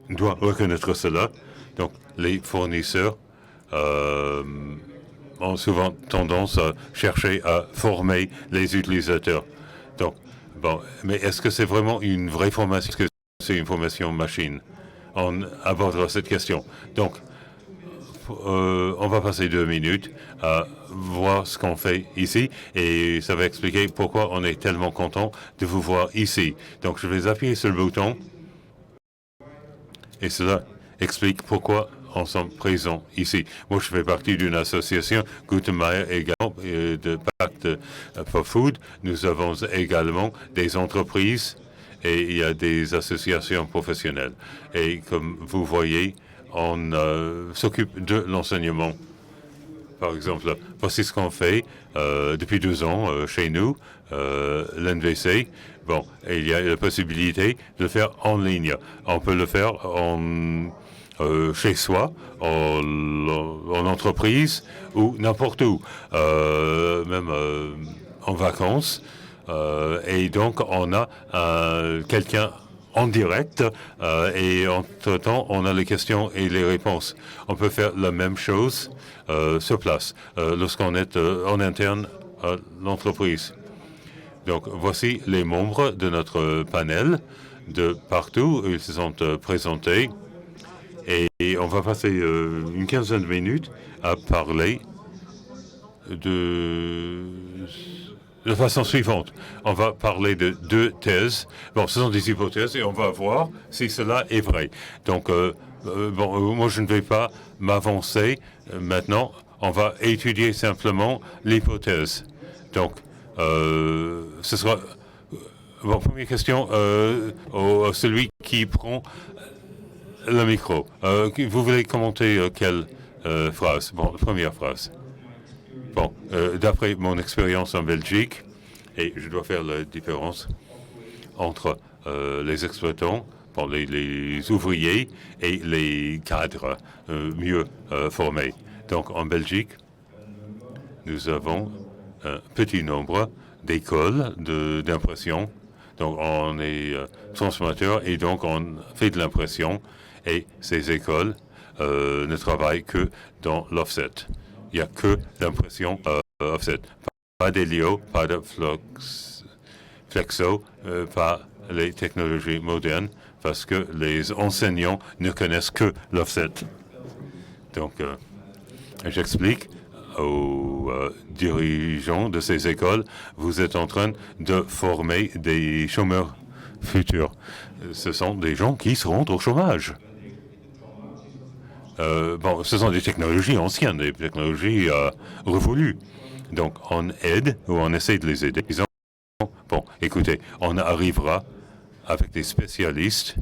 Doit reconnaître cela. Donc, les fournisseurs ont souvent tendance à chercher à former les utilisateurs. Donc, bon, mais est-ce que c'est vraiment une vraie formation? Est-ce que c'est une formation machine? On abordera cette question. Donc, on va passer 2 minutes à voir ce qu'on fait ici et ça va expliquer pourquoi on est tellement content de vous voir ici. Donc, je vais appuyer sur le bouton et cela explique pourquoi on sommes présents ici. Moi, je fais partie d'une association, Gutenmeyer également, de Pacte for Food. Nous avons également des entreprises et il y a des associations professionnelles. Et comme vous voyez, on s'occupe de l'enseignement. Par exemple, voici ce qu'on fait depuis 2 ans chez nous, l'NVC. Bon, et il y a la possibilité de le faire en ligne. On peut le faire chez soi, en entreprise ou n'importe où, même en vacances. Et donc, on a quelqu'un en direct et entre-temps, on a les questions et les réponses. On peut faire la même chose sur place lorsqu'on est en interne à l'entreprise. Donc, voici les membres de notre panel de partout. Ils se sont présentés et on va passer une quinzaine de minutes à parler de façon suivante. On va parler de 2 thèses. Bon, ce sont des hypothèses et on va voir si cela est vrai. Donc, moi, je ne vais pas m'avancer maintenant. On va étudier simplement l'hypothèse. Donc, ce sera... Bon, première question celui qui prend le micro. Vous voulez commenter quelle phrase? Bon, première phrase. Bon, d'après mon expérience en Belgique, et je dois faire la différence entre les exploitants, bon, les ouvriers et les cadres mieux formés. Donc, en Belgique, nous avons un petit nombre d'écoles d'impression. Donc, on est transformateur et donc on fait de l'impression. Et ces écoles ne travaillent que dans l'offset. Il n'y a que l'impression offset. Pas d'Helio, pas de Flexo, pas les technologies modernes, parce que les enseignants ne connaissent que l'offset. Donc, j'explique aux dirigeants de ces écoles, vous êtes en train de former des chômeurs futurs. Ce sont des gens qui seront au chômage. Bon, ce sont des technologies anciennes, des technologies révolues. Donc, on aide ou on essaie de les aider. Bon, écoutez, on arrivera avec des spécialistes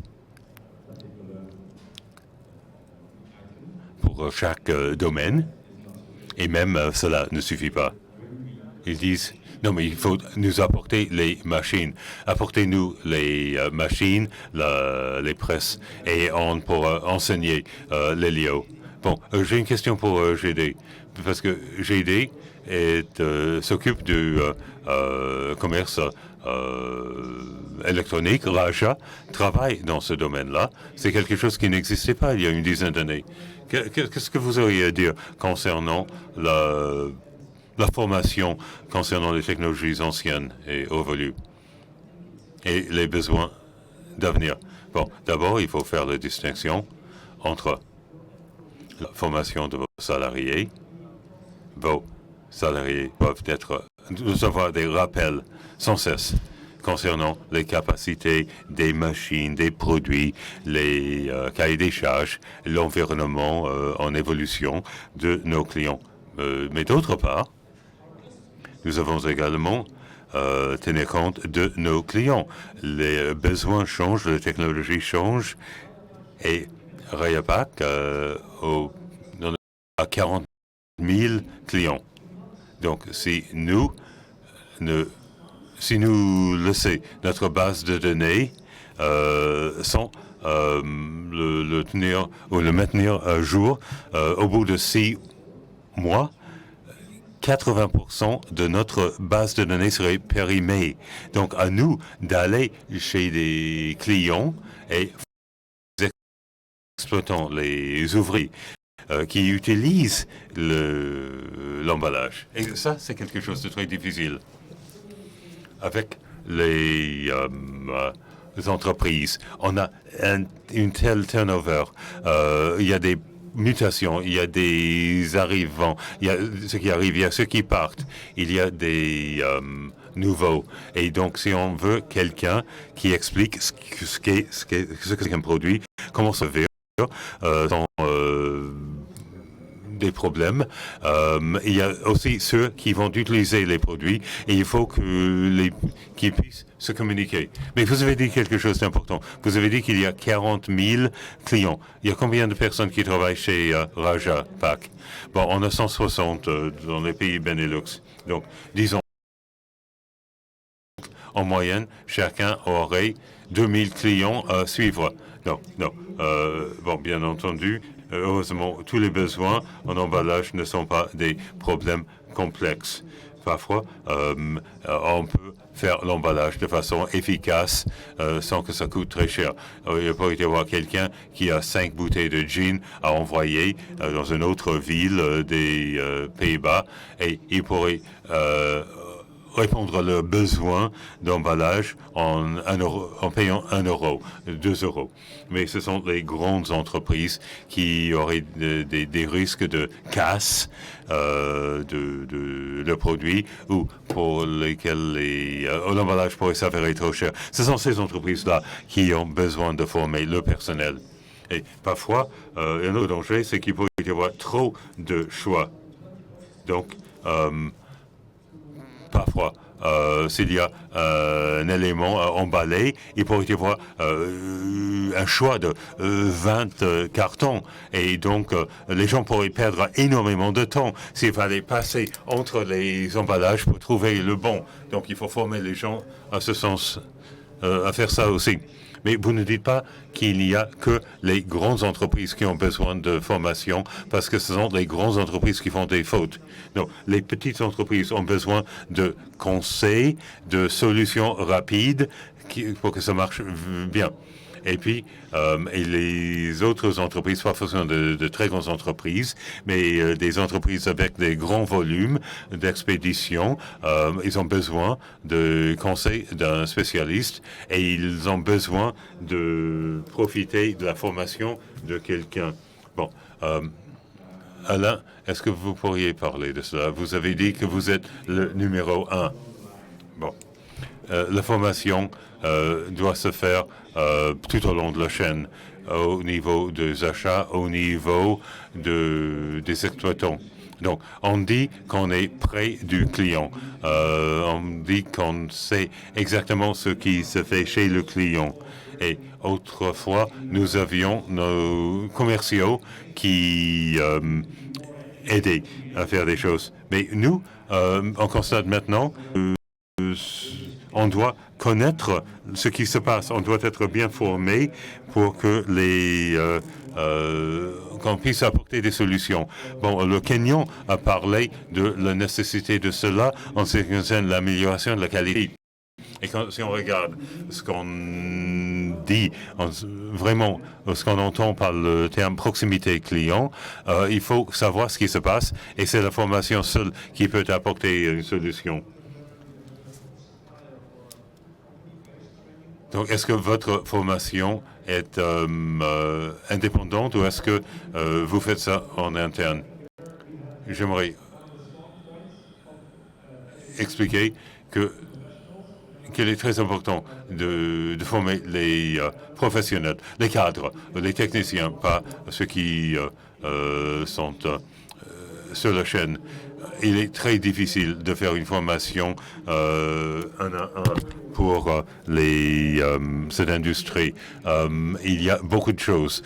pour chaque domaine. Et même cela ne suffit pas. Ils disent, non, mais il faut nous apporter les machines. Apportez-nous les machines, les presses, et on pourra enseigner l'Helio. Bon, j'ai une question pour GD, parce que GD s'occupe du commerce électronique. Raja travaille dans ce domaine-là. C'est quelque chose qui n'existait pas il y a une dizaine d'années. Qu'est-ce que vous auriez à dire concernant la formation concernant les technologies anciennes et évolues et les besoins d'avenir? Bon, d'abord, il faut faire la distinction entre la formation de vos salariés. Vos salariés doivent recevoir des rappels sans cesse concernant les capacités des machines, des produits, les cahiers des charges, l'environnement en évolution de nos clients. Mais d'autre part, nous avons également tenir compte de nos clients. Les besoins changent, les technologies changent et Rayapac a 40 000 clients. Donc, si nous laissons notre base de données sans le tenir ou le maintenir à jour, au bout de 6 mois, 80% de notre base de données serait périmée. Donc, à nous d'aller chez des clients et les exploitants, les ouvriers qui utilisent l'emballage. Et ça, c'est quelque chose de très difficile. Avec les entreprises, on a une telle turnover. Il y a des mutations, il y a des arrivants, il y a ceux qui arrivent, il y a ceux qui partent, il y a des nouveaux. Et donc, si on veut quelqu'un qui explique ce qu'est un produit, comment ça fait, des problèmes. Il y a aussi ceux qui vont utiliser les produits et il faut qu'ils puissent se communiquer. Mais vous avez dit quelque chose d'important. Vous avez dit qu'il y a 40 000 clients. Il y a combien de personnes qui travaillent chez Raja Pak? Bon, on a 160 dans les pays Benelux. Donc, disons, en moyenne, chacun aurait 2000 clients à suivre. Non. Bon, bien entendu, heureusement, tous les besoins en emballage ne sont pas des problèmes complexes. Parfois, on peut faire l'emballage de façon efficace sans que ça coûte très cher. Il peut y avoir quelqu'un qui a 5 bouteilles de gin à envoyer dans une autre ville des Pays-Bas et il pourrait répondre à leurs besoins d'emballage en payant 1 euro, 2 euros. Mais ce sont les grandes entreprises qui auraient des risques de casse de produits ou pour lesquels l'emballage pourrait s'avérer trop cher. Ce sont ces entreprises-là qui ont besoin de former le personnel. Et parfois, un autre danger, c'est qu'il pourrait y avoir trop de choix. Donc, parfois, s'il y a un élément emballé, il pourrait y avoir un choix de 20 cartons. Et donc, les gens pourraient perdre énormément de temps s'il fallait passer entre les emballages pour trouver le bon. Donc, il faut former les gens à ce sens, à faire ça aussi. Mais vous ne dites pas qu'il n'y a que les grandes entreprises qui ont besoin de formation parce que ce sont les grandes entreprises qui font des fautes. Non, les petites entreprises ont besoin de conseils, de solutions rapides pour que ça marche bien. Et puis, et les autres entreprises, pas forcément de très grandes entreprises, mais des entreprises avec des grands volumes d'expédition, ils ont besoin de conseils d'un spécialiste et ils ont besoin de profiter de la formation de quelqu'un. Bon, Alain, est-ce que vous pourriez parler de cela? Vous avez dit que vous êtes le numéro 1. Bon, la formation doit se faire tout au long de la chaîne, au niveau des achats, au niveau des exploitants. Donc, on dit qu'on est près du client. On dit qu'on sait exactement ce qui se fait chez le client. Et autrefois, nous avions nos commerciaux qui aidaient à faire des choses. Mais nous, on constate maintenant on doit connaître ce qui se passe. On doit être bien formé pour que qu'on puisse apporter des solutions. Bon, le Kenyan a parlé de la nécessité de cela en ce qui concerne l'amélioration de la qualité. Et si on regarde ce qu'on dit, vraiment, ce qu'on entend par le terme proximité client, il faut savoir ce qui se passe et c'est la formation seule qui peut apporter une solution. Donc, est-ce que votre formation est indépendante ou est-ce que vous faites ça en interne? J'aimerais expliquer qu'il est très important de former les professionnels, les cadres, les techniciens, pas ceux qui sont sur la chaîne. Il est très difficile de faire une formation un à un pour cette industrie. Il y a beaucoup de choses.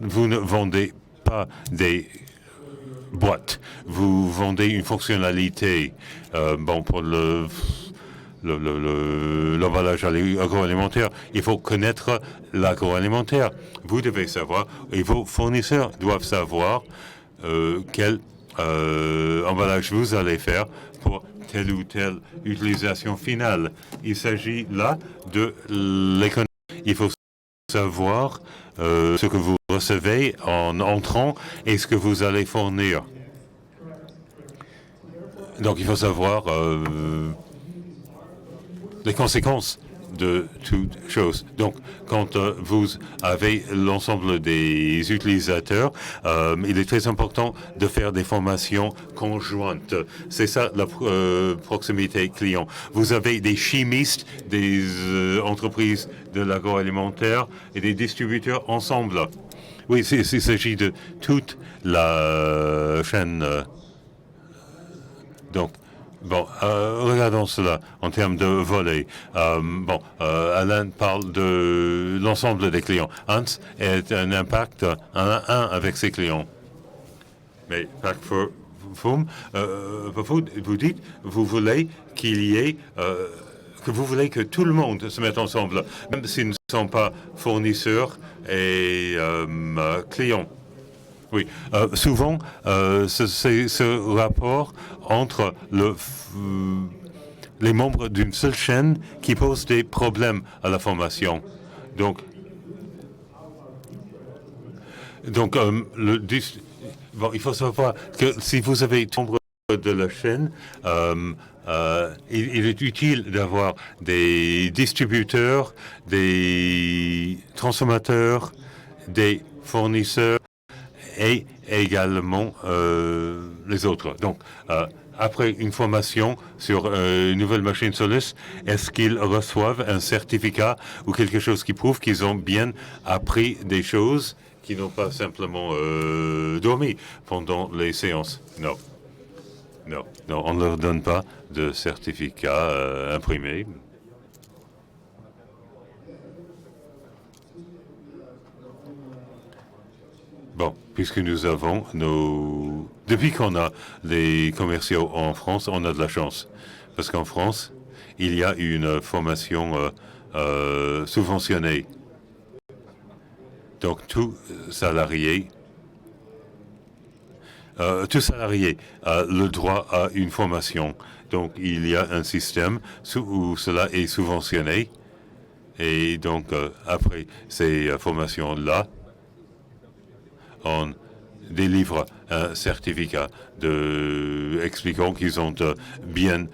Vous ne vendez pas des boîtes. Vous vendez une fonctionnalité. Pour l'emballage agroalimentaire, il faut connaître l'agroalimentaire. Vous devez savoir, et vos fournisseurs doivent savoir quelle emballage vous allez faire pour telle ou telle utilisation finale. Il s'agit là de l'économie. Il faut savoir ce que vous recevez en entrant et ce que vous allez fournir. Donc, il faut savoir les conséquences de toute chose. Donc, quand vous avez l'ensemble des utilisateurs, il est très important de faire des formations conjointes. C'est ça la proximité client. Vous avez des chimistes, des entreprises de l'agroalimentaire et des distributeurs ensemble. Oui, il s'agit de toute la chaîne. Donc, bon, regardons cela en termes de volets. Alain parle de l'ensemble des clients. Hans est un impact un avec ses clients. Mais Pack for Food, vous dites, vous voulez qu'il y ait, que vous voulez que tout le monde se mette ensemble, même s'ils ne sont pas fournisseurs et clients. Oui, souvent, c'est ce rapport entre les membres d'une seule chaîne qui pose des problèmes à la formation. Donc il faut savoir que si vous avez membres de la chaîne, il est utile d'avoir des distributeurs, des transformateurs, des fournisseurs, et également les autres. Donc, après une formation sur une nouvelle machine Solus, est-ce qu'ils reçoivent un certificat ou quelque chose qui prouve qu'ils ont bien appris des choses, qui n'ont pas simplement dormi pendant les séances? Non. Non, non, on ne leur donne pas de certificat imprimé. Bon, puisque nous avons Depuis qu'on a les commerciaux en France, on a de la chance. Parce qu'en France, il y a une formation subventionnée. Donc, tout salarié a le droit à une formation. Donc, il y a un système où cela est subventionné. Et donc, après ces formations-là, on délivre un certificat expliquant qu'ils ont bien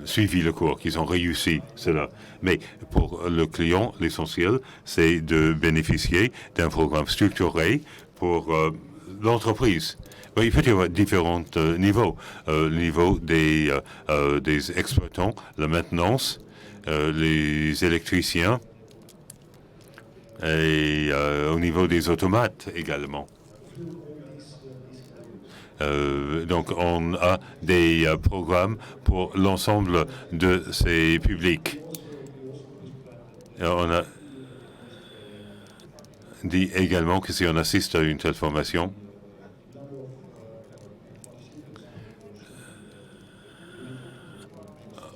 suivi le cours, qu'ils ont réussi cela. Mais pour le client, l'essentiel, c'est de bénéficier d'un programme structuré pour l'entreprise. Il peut y avoir différents niveaux. Le niveau des exploitants, la maintenance, les électriciens, et au niveau des automates également. Donc, on a des programmes pour l'ensemble de ces publics. On a dit également que si on assiste à une telle formation,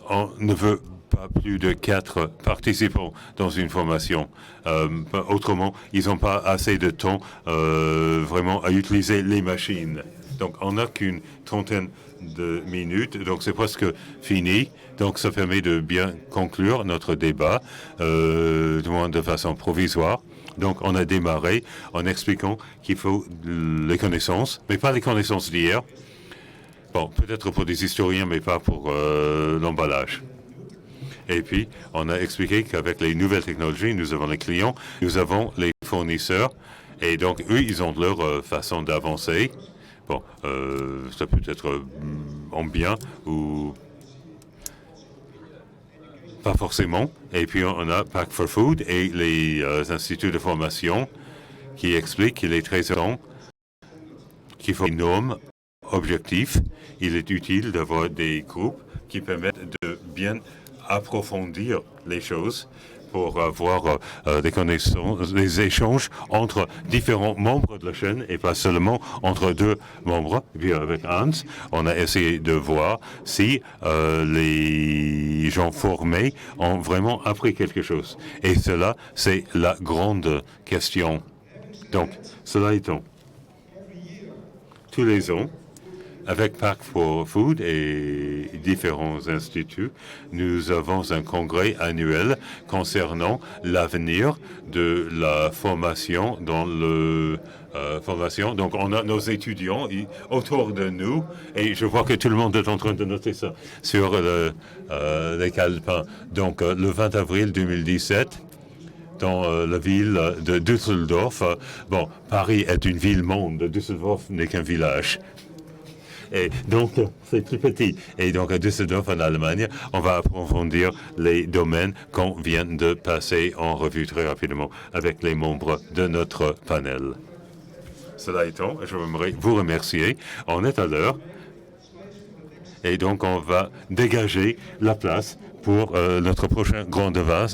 on ne veut pas plus de 4 participants dans une formation. Autrement, ils n'ont pas assez de temps vraiment à utiliser les machines. Donc, on n'a qu'une trentaine de minutes, donc c'est presque fini. Donc, ça permet de bien conclure notre débat, du moins de façon provisoire. Donc, on a démarré en expliquant qu'il faut les connaissances, mais pas les connaissances d'hier. Bon, peut-être pour des historiens, mais pas pour l'emballage. Et puis, on a expliqué qu'avec les nouvelles technologies, nous avons les clients, nous avons les fournisseurs, et donc, eux, ils ont leur façon d'avancer. Bon, ça peut être en bien ou pas forcément. Et puis, on a Pack for Food et les instituts de formation qui expliquent qu'il est très important qu'il faut des normes objectifs. Il est utile d'avoir des groupes qui permettent de bien approfondir les choses pour avoir des connaissances, des échanges entre différents membres de la chaîne et pas seulement entre deux membres. Et puis avec Hans, on a essayé de voir si les gens formés ont vraiment appris quelque chose. Et cela, c'est la grande question. Donc, cela étant, tous les ans, avec Pact for Food et différents instituts, nous avons un congrès annuel concernant l'avenir de la formation dans le formation. Donc, on a nos étudiants autour de nous et je vois que tout le monde est en train de noter ça sur les calepins. Donc, le 20 avril 2017, dans la ville de Düsseldorf. Bon, Paris est une ville-monde. Düsseldorf n'est qu'un village. Et donc, c'est plus petit. Et donc, à Düsseldorf, en Allemagne, on va approfondir les domaines qu'on vient de passer en revue très rapidement avec les membres de notre panel. Cela étant, je voudrais vous remercier. On est à l'heure. Et donc, on va dégager la place pour notre prochain grand débat.